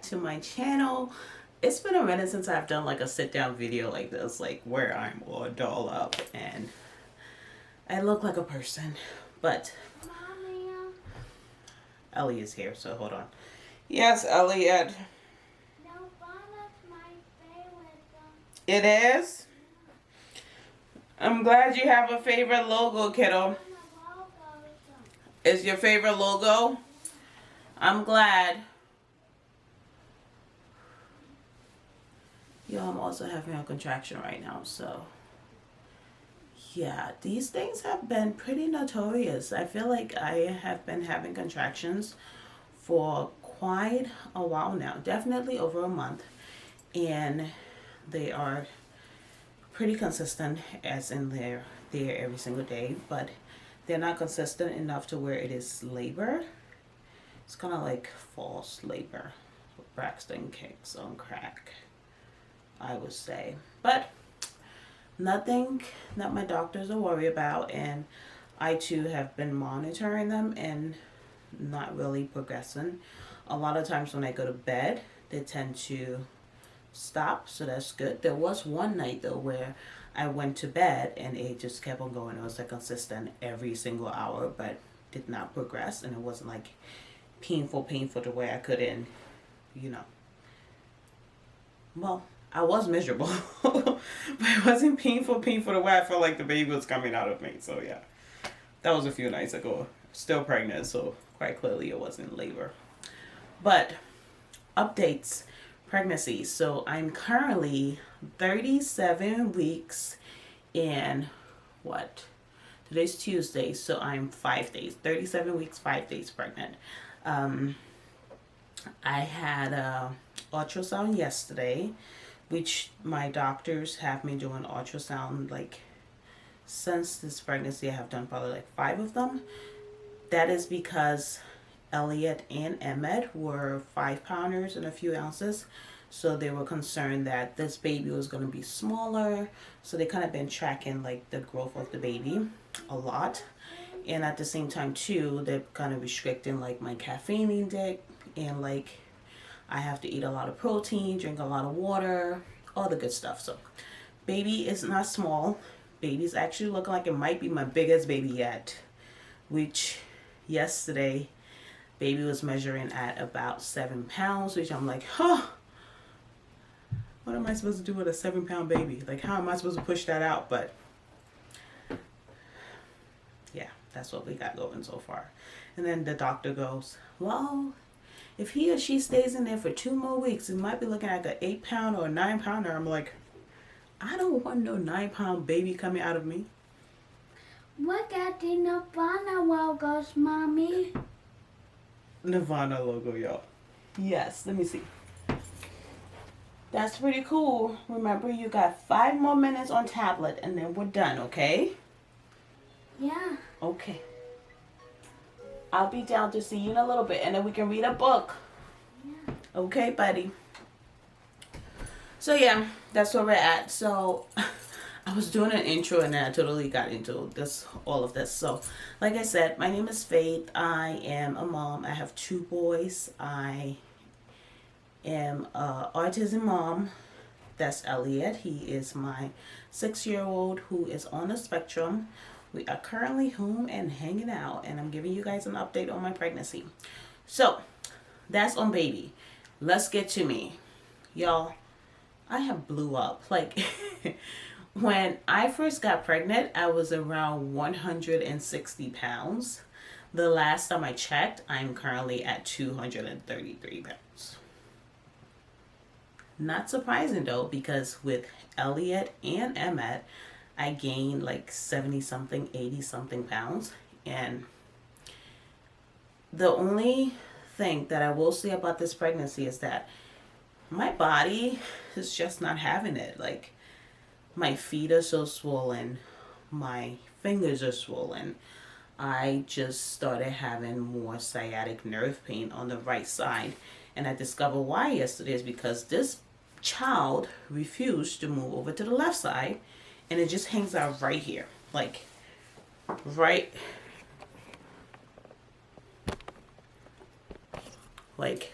to my channel. It's been a minute since I've done like a sit down video like this, like where I'm all doll up and I look like a person. But Mommy, Ellie is here, so hold on. Yes, Elliot. no, Bonna's my favorite. It is? I'm glad you have a favorite logo, kiddo. Is your favorite logo? I'm glad. Yo, I'm also having a contraction right now, so yeah, these things have been pretty notorious. I feel like I have been having contractions for quite a while now, definitely over a month, and they are pretty consistent, as in they're there every single day, but they're not consistent enough to where it is labor. It's kind of like false labor. Braxton Cakes on crack, I would say. But nothing that my doctors are worried about, and I too have been monitoring them and not really progressing. A lot of times when I go to bed, they tend to stop, so that's good. There was one night though where I went to bed and it just kept on going. It was like consistent every single hour, but did not progress, and it wasn't like painful the way I couldn't, you know. Well, I was miserable, but it wasn't painful the way I felt like the baby was coming out of me. So yeah, that was a few nights ago. Still pregnant, so quite clearly it wasn't labor. But updates, pregnancy. So I'm currently 37 weeks and what? Today's Tuesday, so I'm 5 days, 37 weeks, 5 days pregnant. I had a ultrasound yesterday, which my doctors have me doing ultrasound like since this pregnancy. I have done probably like 5 of them. That is because Elliot and Emmett were 5-pounders and a few ounces. So they were concerned that this baby was going to be smaller. So they kind of been tracking like the growth of the baby a lot. And at the same time too, they're kind of restricting like my caffeine intake, and like I have to eat a lot of protein, drink a lot of water, all the good stuff. So baby is not small. Baby's actually looking like it might be my biggest baby yet, which yesterday baby was measuring at about 7 pounds, which I'm like, huh, what am I supposed to do with a 7-pound baby? Like, how am I supposed to push that out? But yeah, that's what we got going so far. And then the doctor goes, well, if he or she stays in there for 2 more weeks, it might be looking like an 8-pound or a 9-pounder. I'm like, I don't want no 9-pound baby coming out of me. Look at the Nirvana logos, Mommy. Nirvana logo, y'all. Yes, let me see. That's pretty cool. Remember, you got 5 more minutes on tablet and then we're done, okay? Yeah. Okay. I'll be down to see you in a little bit and then we can read a book. Yeah. Okay, buddy. So yeah, that's where we're at. So I was doing an intro and then I totally got into all of this. So like I said, my name is Faith. I am a mom. I have 2 boys. I am a autism mom. That's Elliot. He is my 6-year-old who is on the spectrum. We are currently home and hanging out, and I'm giving you guys an update on my pregnancy. So that's on baby. Let's get to me. Y'all, I have blew up. Like when I first got pregnant, I was around 160 pounds. The last time I checked, I'm currently at 233 pounds. Not surprising though, because with Elliot and Emmett, I gained like 70 something, 80 something pounds. And the only thing that I will say about this pregnancy is that my body is just not having it. Like my feet are so swollen, my fingers are swollen. I just started having more sciatic nerve pain on the right side. And I discovered why yesterday is because this child refused to move over to the left side, and it just hangs out right here, like right like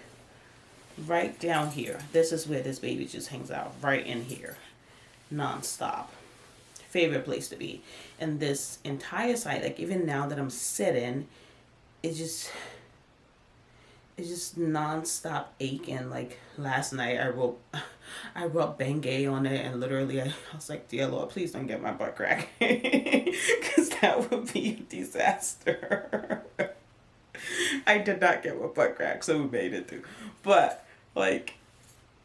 right down here. This is where this baby just hangs out, right in here, nonstop. Favorite place to be. And this entire side, like even now that I'm sitting, it just it's just non-stop aching. Like last night I rubbed Bengay on it, and literally I was like, dear Lord, please don't get my butt crack, because that would be a disaster. I did not get my butt crack, so we made it through. But like,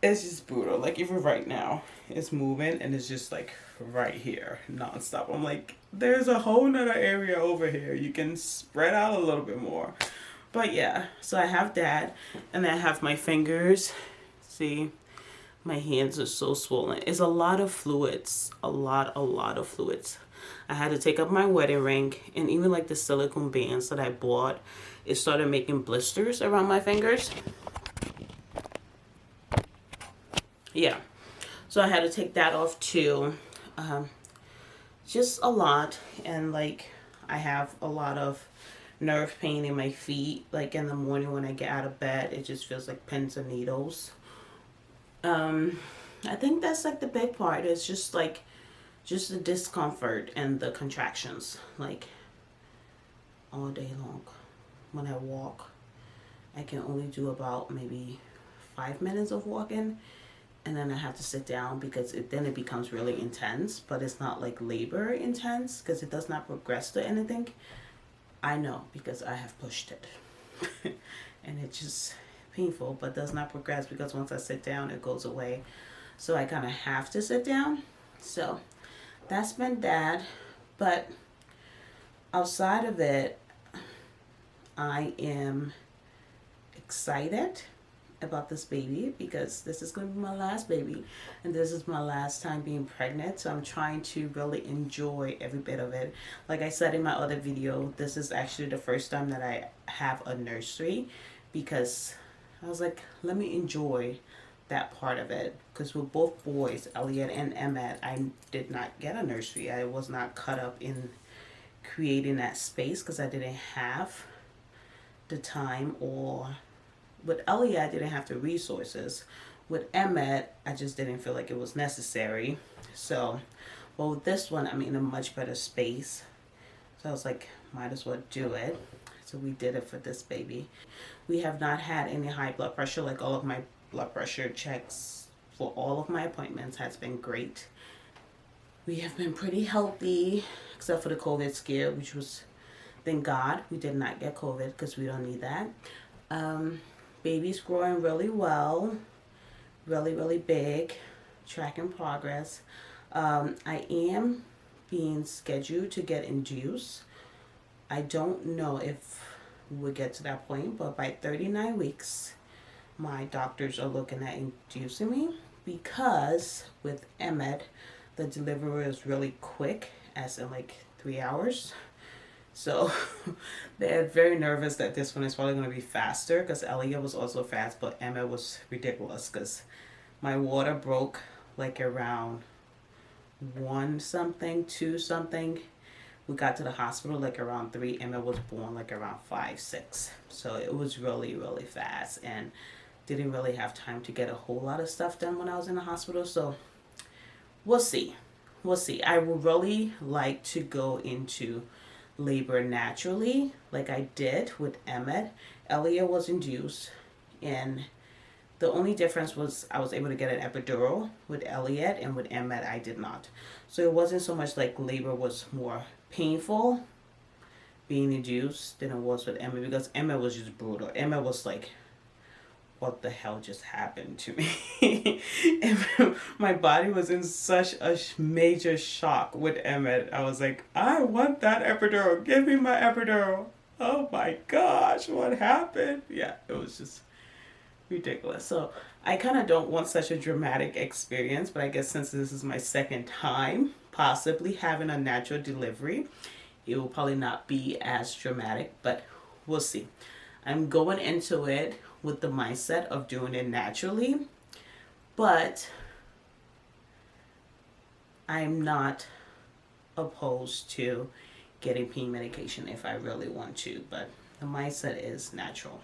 it's just brutal. Like even right now it's moving and it's just like right here non-stop. I'm like, there's a whole nother area over here, you can spread out a little bit more. But yeah, so I have that, and then I have my fingers. See, my hands are so swollen. It's a lot of fluids, a lot of fluids. I had to take up my wedding ring, and even like the silicone bands that I bought, it started making blisters around my fingers. Yeah, so I had to take that off too. Just a lot, and like I have a lot of nerve pain in my feet. Like in the morning when I get out of bed, it just feels like pins and needles. I think that's like the big part. It's just like just the discomfort and the contractions, like all day long. When I walk, I can only do about maybe 5 minutes of walking, and then I have to sit down because then it becomes really intense. But it's not like labor intense because it does not progress to anything. I know because I have pushed it. And it's just painful, but does not progress because once I sit down, it goes away. So I kind of have to sit down. So that's been that. But outside of it, I am excited about this baby because this is going to be my last baby, and this is my last time being pregnant, so I'm trying to really enjoy every bit of it. Like I said in my other video, this is actually the first time that I have a nursery, because I was like, let me enjoy that part of it, because with both boys, Elliot and Emmett, I did not get a nursery. I was not caught up in creating that space because I didn't have the time, or with Elliot, I didn't have the resources. With Emmett, I just didn't feel like it was necessary. So, well, with this one, I'm in a much better space. So I was like, might as well do it. So we did it for this baby. We have not had any high blood pressure. Like all of my blood pressure checks for all of my appointments has been great. We have been pretty healthy, except for the COVID scare, which was, thank God, we did not get COVID because we don't need that. Baby's growing really well, really big, tracking progress. I am being scheduled to get induced. I don't know if we'll get to that point, but by 39 weeks, my doctors are looking at inducing me, because with Emmett, the delivery is really quick, as in like 3 hours. So they're very nervous that this one is probably going to be faster, because Elliot was also fast, but Emma was ridiculous because my water broke like around 1 something, 2 something. We got to the hospital like around 3. Emma was born like around 5, 6. So it was really fast, and didn't really have time to get a whole lot of stuff done when I was in the hospital. So we'll see. We'll see. I would really like to go into labor naturally, like I did with Emmett. Elliot was induced, and the only difference was I was able to get an epidural with Elliot, and with Emmett I did not. So it wasn't so much like labor was more painful being induced than it was with Emmett, because Emmett was just brutal. Emmett was like, what the hell just happened to me? And my body was in such a major shock with Emmett. I was like, I want that epidural. Give me my epidural. Oh my gosh, what happened? Yeah, it was just ridiculous. So I kind of don't want such a dramatic experience, but I guess since this is my second time possibly having a natural delivery, it will probably not be as dramatic, but we'll see. I'm going into it with the mindset of doing it naturally, but I'm not opposed to getting pain medication if I really want to, but the mindset is natural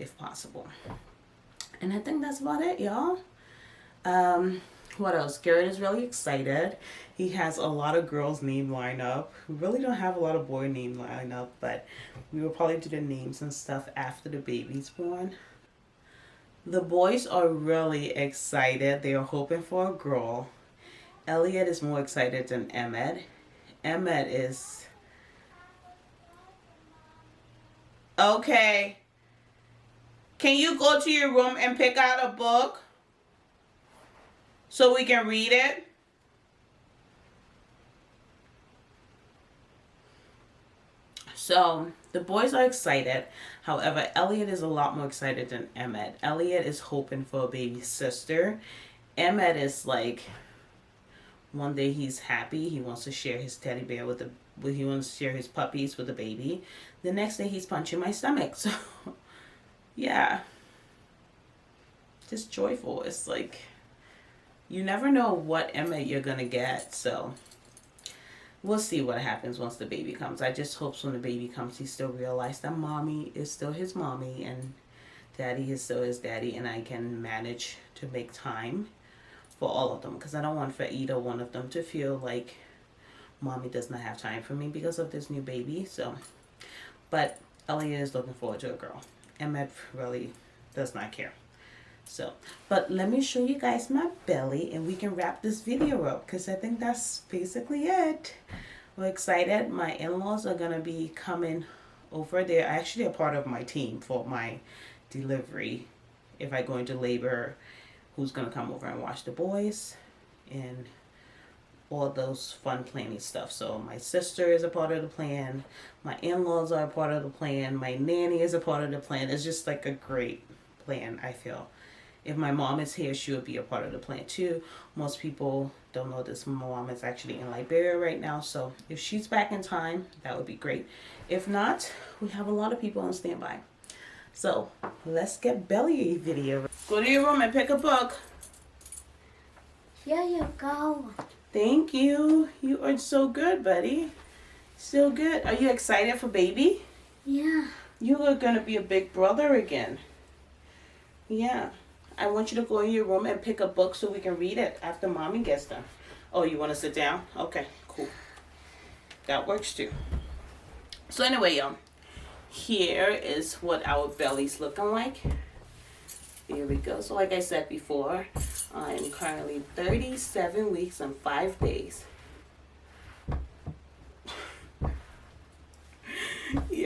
if possible. And I think that's about it, y'all. What else? Garrett is really excited. He has a lot of girls' name lined up. We really don't have a lot of boy name lined up, but we will probably do the names and stuff after the baby's born. The boys are really excited. They are hoping for a girl. Elliot is more excited than Emmett. Emmett is... Okay. Can you go to your room and pick out a book so we can read it? So the boys are excited. However, Elliot is a lot more excited than Emmett. Elliot is hoping for a baby sister. Emmett is like, one day he's happy. He wants to share his teddy bear with the, he wants to share his puppies with the baby. The next day he's punching my stomach. So yeah, just joyful. It's like, you never know what Emmett you're gonna get. So we'll see what happens once the baby comes. I just hope when the baby comes, he still realizes that mommy is still his mommy and daddy is still his daddy, and I can manage to make time for all of them, because I don't want for either one of them to feel like mommy does not have time for me because of this new baby. So, but Elliot is looking forward to a girl. Emmett really does not care. So, but let me show you guys my belly and we can wrap this video up, because I think that's basically it. We're excited. My in-laws are going to be coming over. They're actually a part of my team for my delivery. If I go into labor, who's going to come over and watch the boys and all those fun planning stuff. So my sister is a part of the plan. My in-laws are a part of the plan. My nanny is a part of the plan. It's just like a great plan, I feel. If my mom is here, she would be a part of the plan too. Most people don't know this. My mom is actually in Liberia right now. So if she's back in time, that would be great. If not, we have a lot of people on standby. So let's get Belly a video. Go to your room and pick a book. Here you go. Thank you. You are so good, buddy. So good. Are you excited for baby? Yeah. You are going to be a big brother again. Yeah. I want you to go in your room and pick a book so we can read it after mommy gets done. Oh, you want to sit down? Okay, cool. That works too. So anyway, y'all, here is what our belly's looking like. Here we go. So like I said before, I'm currently 37 weeks and 5 days. Yeah.